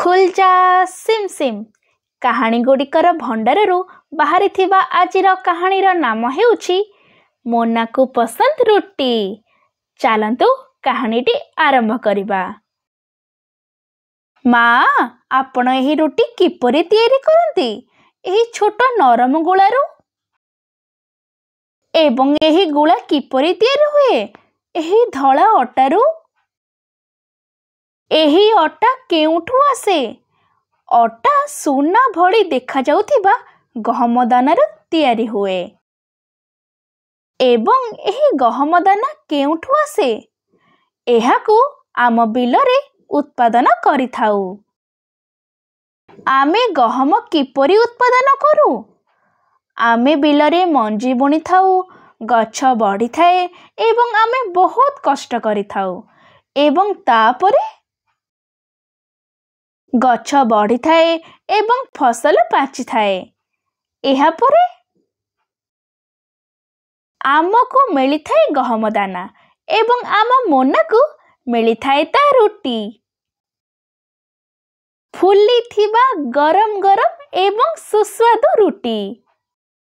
खुलजा SIM SIM कहानी गुड़िकर भंडारु बाहरी आजिर कहानीर नाम हेउछि मोना को पसंद रुटी। चलतु कहानीटी आरंभ करिबा। माँ आपण एही रुटी किपरि तैयारी करंती? एही छोट नरम गुलारू एवं एही गुला किपरि तैयारी हुए? एही धला अटारू? एही अटा केउठू आसे? अटा सुना भली देखा जाउथिबा गहम दानार तैयारी हुए। एवं एही गहम दाना केउठू आसे? एहाकू आम बिलरे उत्पादन करिथाउ। आमे गहम किपरि उत्पादन करू? आमे बिलरे मंजी बुनी थाउ, गछ बढ़ी थाए एवं आमे बहुत कष्ट करिथाउ एवं तापरे गछ बढ़ी थाए एवं फसल पाची थाए। एहा परे आमको मिली थाए गहम दाना एवं आम मोना को मिली थाए ता रुटी। फुली थिबा गरम गरम एवं सुस्वादु रुटी।